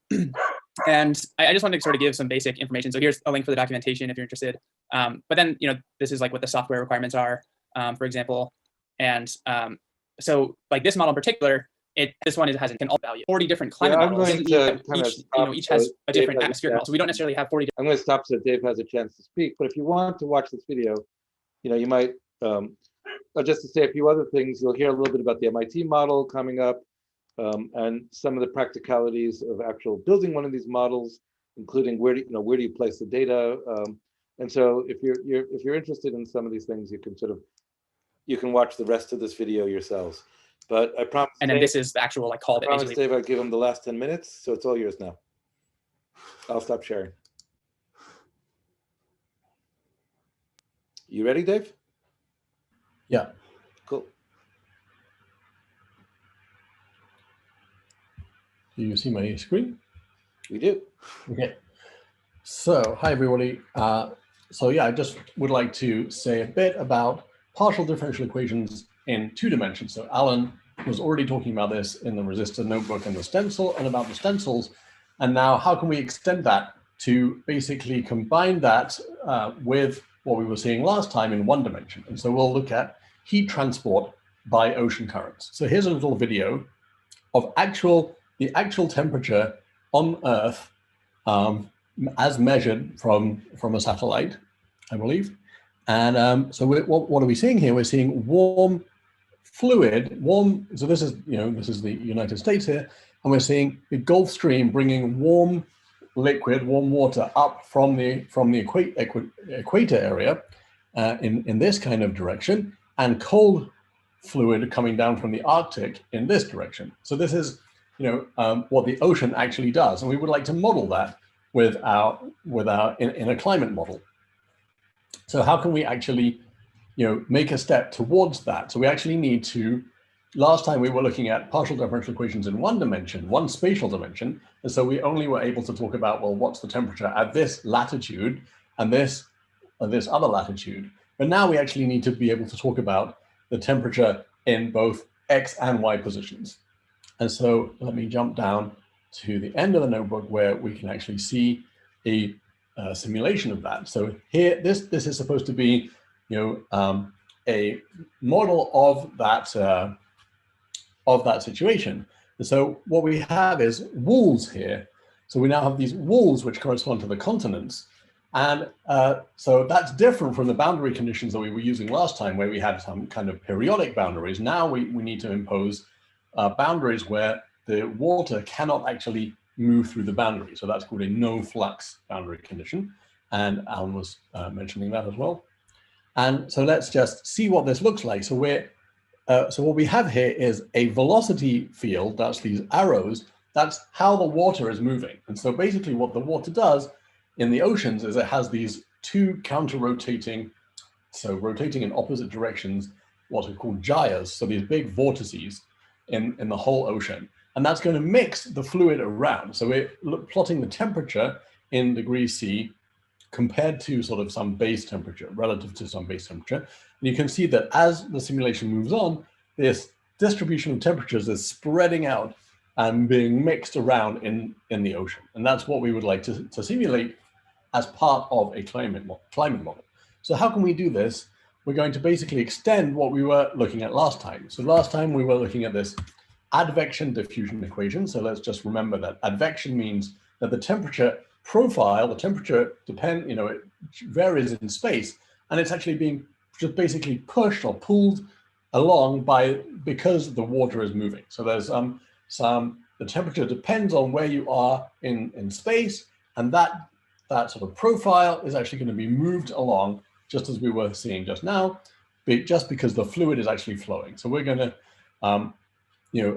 I just wanted to sort of give some basic information. So here's a link for the documentation if you're interested. But then, this is like what the software requirements are, for example. And so like this model in particular, this one has an all value, 40 different climate models. Each has a different atmospheric model. So we don't necessarily have 40. I'm going to stop so Dave has a chance to speak. But if you want to watch this video, you might, just to say a few other things, you'll hear a little bit about the MIT model coming up, and some of the practicalities of actual building one of these models, including where do you place the data. And so if you're interested in some of these things, you can watch the rest of this video yourselves. But I promise. And then this is the actual call that. I promise Dave I'd give him the last 10 minutes, so it's all yours now. I'll stop sharing. You ready, Dave? Yeah. Cool. Do you see my screen? We do. Okay. So, hi everybody. So yeah, I just would like to say a bit about partial differential equations in 2 dimensions. So Alan was already talking about this in the Resistor notebook and the stencil, and about the stencils. And now how can we extend that to basically combine that with what we were seeing last time in 1 dimension? And so we'll look at heat transport by ocean currents. So here's a little video of the actual temperature on Earth as measured from a satellite, I believe. And so what are we seeing here? We're seeing warm fluid, so this is the United States here, and we're seeing the Gulf Stream bringing warm water up from the equator area in this kind of direction, and cold fluid coming down from the Arctic in this direction. So this is what the ocean actually does, and we would like to model that in a climate model. So how can we actually make a step towards that? So we actually need to, last time we were looking at partial differential equations in 1 dimension, 1 spatial dimension. And so we only were able to talk about, well, what's the temperature at this latitude and this other latitude. But now we actually need to be able to talk about the temperature in both X and Y positions. And so let me jump down to the end of the notebook where we can actually see a simulation of that. So here, this is supposed to be a model of that situation. And so what we have is walls here. So we now have these walls which correspond to the continents. And so that's different from the boundary conditions that we were using last time, where we had some kind of periodic boundaries. Now we need to impose boundaries where the water cannot actually move through the boundary. So that's called a no flux boundary condition. And Alan was mentioning that as well. And so let's just see what this looks like. So what we have here is a velocity field. That's these arrows. That's how the water is moving. And so basically what the water does in the oceans is it has these 2 counter-rotating, so rotating in opposite directions, what are called gyres. So these big vortices in the whole ocean. And that's going to mix the fluid around. So we're plotting the temperature in degrees C compared to sort of some base temperature, relative to some base temperature. And you can see that as the simulation moves on, this distribution of temperatures is spreading out and being mixed around in the ocean. And that's what we would like to simulate as part of a climate model. So how can we do this? We're going to basically extend what we were looking at last time. So last time we were looking at this advection-diffusion equation. So let's just remember that advection means that the temperature profile, the temperature it varies in space, and it's actually being just basically pushed or pulled along because the water is moving. So there's the temperature depends on where you are in space, and that sort of profile is actually going to be moved along just as we were seeing just now, just because the fluid is actually flowing. So we're going to,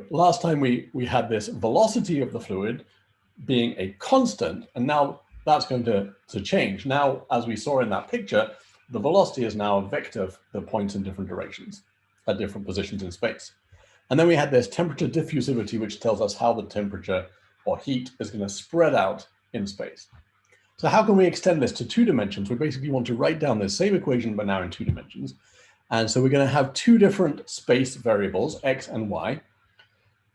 last time we had this velocity of the fluid being a constant, and now that's going to change. Now, as we saw in that picture, the velocity is now a vector that points in different directions at different positions in space. And then we had this temperature diffusivity, which tells us how the temperature or heat is going to spread out in space. So how can we extend this to 2 dimensions? We basically want to write down this same equation, but now in 2 dimensions. And so we're going to have 2 different space variables, x and y.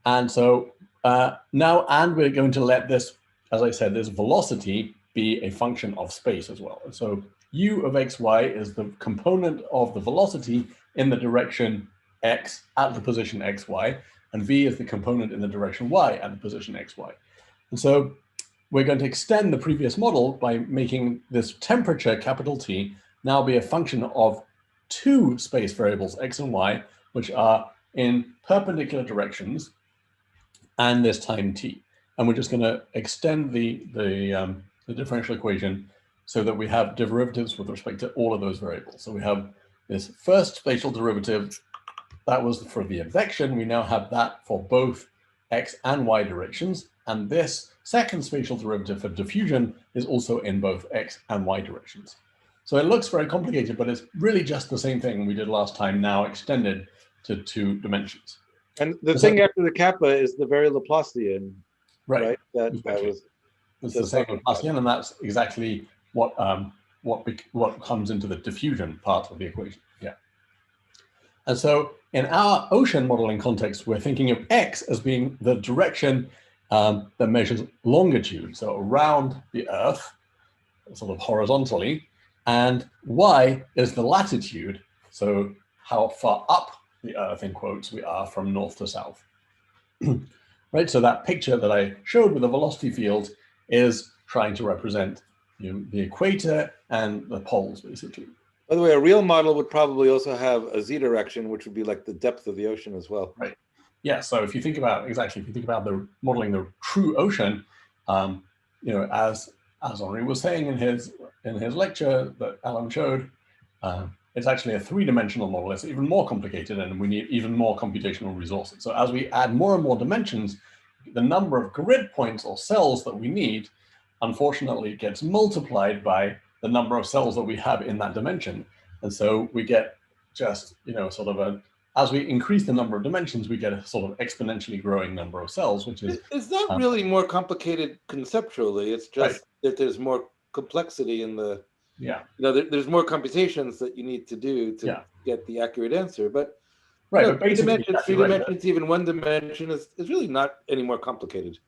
And so we're going to let this, as I said, this velocity be a function of space as well. And so u of xy is the component of the velocity in the direction x at the position xy, and v is the component in the direction y at the position xy. And so we're going to extend the previous model by making this temperature, capital T, now be a function of 2 space variables, x and y, which are in perpendicular directions, and this time t. And we're just going to extend the differential equation so that we have derivatives with respect to all of those variables. So we have this first spatial derivative, that was for the advection. We now have that for both x and y directions. And this second spatial derivative for diffusion is also in both x and y directions. So it looks very complicated, but it's really just the same thing we did last time, now extended to 2 dimensions. And the thing after the kappa is the very Laplacian, right? That it's the same Laplacian, and that's exactly what comes into the diffusion part of the equation. Yeah. And so in our ocean modeling context, we're thinking of x as being the direction that measures longitude, so around the Earth, sort of horizontally, and y is the latitude, so how far up the Earth, in quotes, we are from north to south. Right, so that picture that I showed with the velocity field is trying to represent the equator and the poles, basically. By the way, a real model would probably also have a z direction, which would be like the depth of the ocean as well. Right. Yeah. So if you think about the modeling the true ocean, as Henri was saying in his lecture that Alan showed, it's actually a 3-dimensional model. It's even more complicated, and we need even more computational resources. So as we add more and more dimensions, the number of grid points or cells that we need, unfortunately, gets multiplied by the number of cells that we have in that dimension. And so we get just, as we increase the number of dimensions, we get a sort of exponentially growing number of cells, which is... It's not really more complicated conceptually. It's just that there's more complexity in the... Yeah. There's more computations that you need to do to get the accurate answer. But but three dimensions, even 1 dimension is really not any more complicated.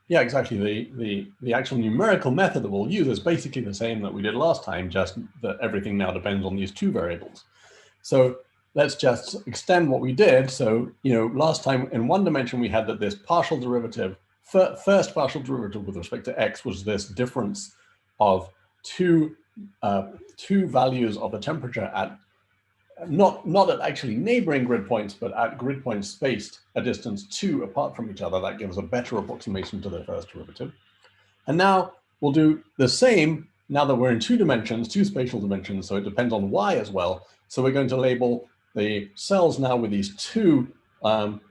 Yeah, exactly. The actual numerical method that we'll use is basically the same that we did last time, just that everything now depends on these 2 variables. So let's just extend what we did. So, last time in 1 dimension, we had that this partial derivative, first partial derivative with respect to x was this difference of two values of the temperature at not at actually neighboring grid points, but at grid points spaced a distance 2 apart from each other. That gives a better approximation to the first derivative. And now we'll do the same now that we're in 2 dimensions, 2 spatial dimensions, so it depends on y as well. So we're going to label the cells now with these 2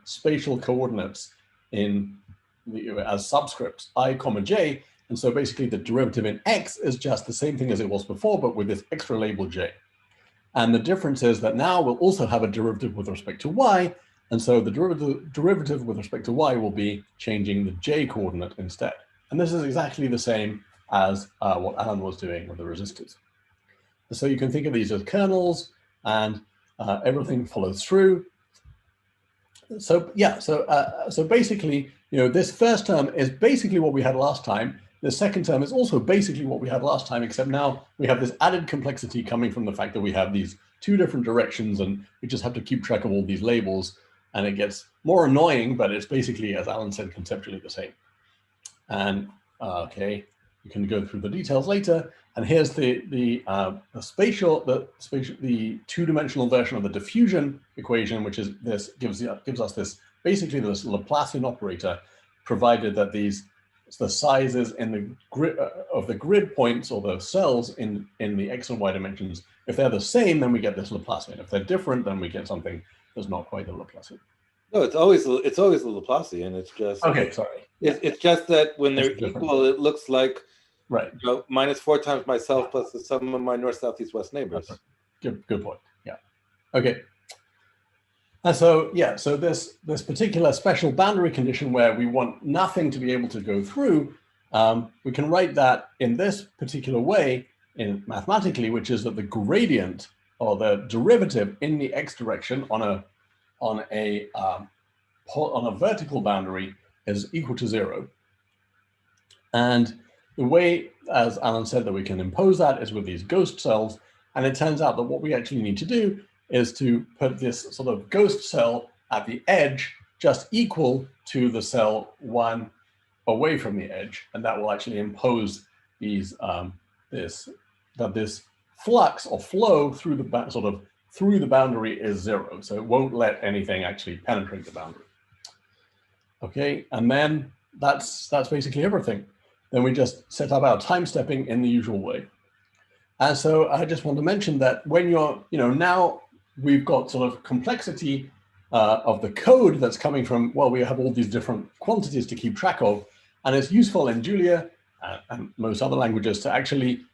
spatial coordinates as subscripts, I, j. And so basically the derivative in x is just the same thing as it was before, but with this extra label j. And the difference is that now we'll also have a derivative with respect to y. And so the derivative with respect to y will be changing the j coordinate instead. And this is exactly the same as what Alan was doing with the resistors. So you can think of these as kernels, and everything follows through. So yeah, so basically, this first term is basically what we had last time. The second term is also basically what we had last time, except now we have this added complexity coming from the fact that we have these 2 different directions, and we just have to keep track of all these labels, and it gets more annoying, but it's basically, as Alan said, conceptually the same. And okay, you can go through the details later, And here's the two-dimensional version of the diffusion equation, which is this gives us this basically this Laplacian operator, provided that the sizes in the grid of the grid points or the cells in the x and y dimensions, if they're the same, then we get this Laplacian. If they're different, then we get something that's not quite a Laplacian. No, it's always the Laplacian. It's just sorry. It's just that when they're equal, it looks like right. Minus 4 times myself plus the sum of my north, south, east, west neighbors. Good point. Yeah. Okay. And so so this particular special boundary condition where we want nothing to be able to go through, we can write that in this particular way mathematically, which is that the gradient or the derivative in the x direction on a vertical boundary is equal to 0. And the way, as Alan said, that we can impose that is with these ghost cells. And it turns out that what we actually need to do is to put this sort of ghost cell at the edge just equal to the cell 1 away from the edge. And that will actually impose these this flux or flow through the boundary is 0. So it won't let anything actually penetrate the boundary. Okay, and then that's basically everything. Then we just set up our time stepping in the usual way. And so I just want to mention that when you're, now we've got sort of complexity of the code that's coming from, well, we have all these different quantities to keep track of. And it's useful in Julia and most other languages to actually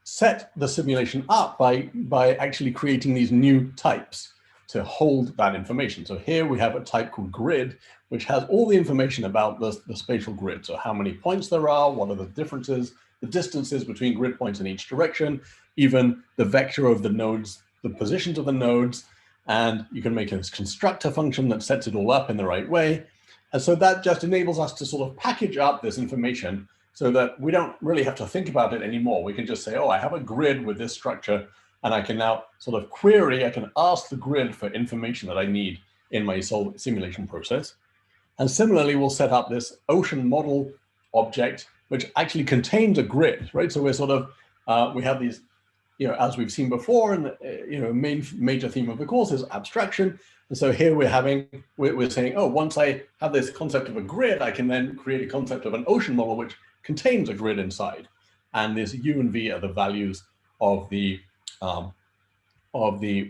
set the simulation up by actually creating these new types to hold that information. So here we have a type called grid, which has all the information about the spatial grid. So how many points there are, what are the differences, the distances between grid points in each direction, even the vector of the nodes, the positions of the nodes, and you can make a constructor function that sets it all up in the right way. And so that just enables us to sort of package up this information so that we don't really have to think about it anymore. We can just say, oh, I have a grid with this structure, and I can now sort of query, I can ask the grid for information that I need in my simulation process. And similarly, we'll set up this ocean model object, which actually contains a grid, right? So we're sort of, we have these, as we've seen before, and major theme of the course is abstraction. And so here we're saying, oh, once I have this concept of a grid, I can then create a concept of an ocean model, which contains a grid inside. And this U and V are the values of the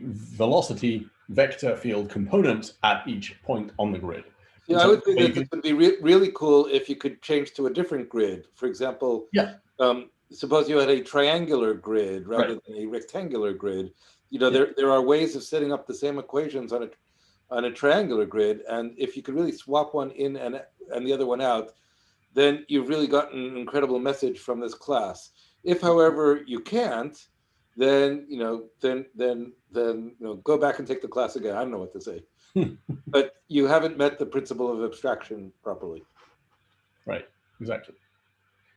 velocity vector field components at each point on the grid. Yeah, I would think that it would be really cool if you could change to a different grid. For example, suppose you had a triangular grid rather than a rectangular grid. There are ways of setting up the same equations on a triangular grid, and if you could really swap one in and the other one out, then you've really gotten an incredible message from this class. If, however, you can't, then go back and take the class again. I don't know what to say. But you haven't met the principle of abstraction properly. Right, exactly.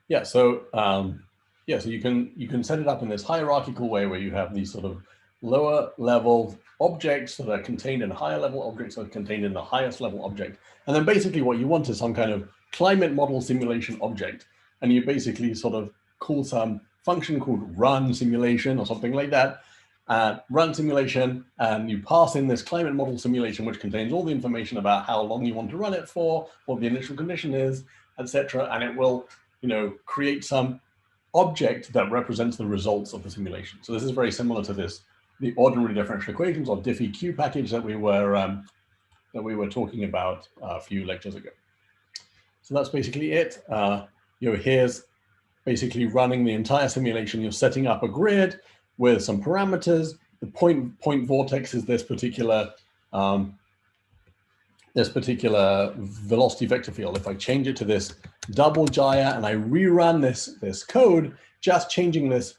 Yeah, so so you can set it up in this hierarchical way where you have these sort of lower level objects that are contained in higher level objects that are contained in the highest level object. And then basically what you want is some kind of climate model simulation object. And you basically sort of call some function called run simulation or something like that. Run simulation, and you pass in this climate model simulation, which contains all the information about how long you want to run it for, what the initial condition is, etc. And it will, create some object that represents the results of the simulation. So this is very similar to the ordinary differential equations or diffeq package that we were talking about a few lectures ago. So that's basically it. Here's basically running the entire simulation. You're setting up a grid with some parameters. The point vortex is this particular velocity vector field. If I change it to this double gyre and I rerun this code, just changing this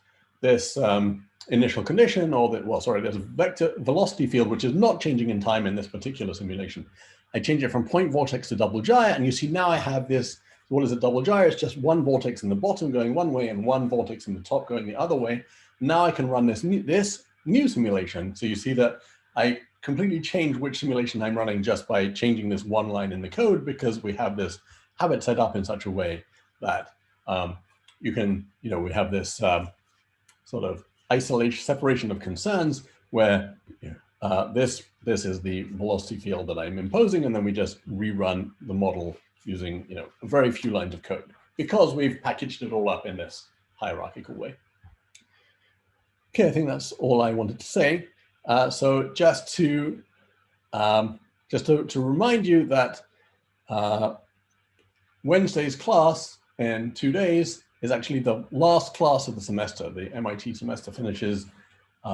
initial condition, or there's a vector velocity field which is not changing in time in this particular simulation. I change it from point vortex to double gyre, and you see now I have this. What is a double gyre? It's just one vortex in the bottom going one way and one vortex in the top going the other way. Now I can run this new simulation. So you see that I completely change which simulation I'm running just by changing this one line in the code, because we have it set up in such a way that we have this sort of isolation, separation of concerns, where this is the velocity field that I'm imposing, and then we just rerun the model using a very few lines of code, because we've packaged it all up in this hierarchical way. Okay, I think that's all I wanted to say. So just to remind you that Wednesday's class in 2 days is actually the last class of the semester. The MIT semester finishes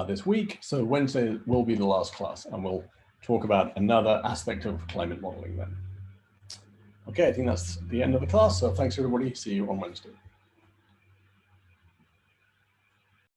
this week, so Wednesday will be the last class, and we'll talk about another aspect of climate modeling then. Okay, I think that's the end of the class, so thanks everybody. See you on Wednesday.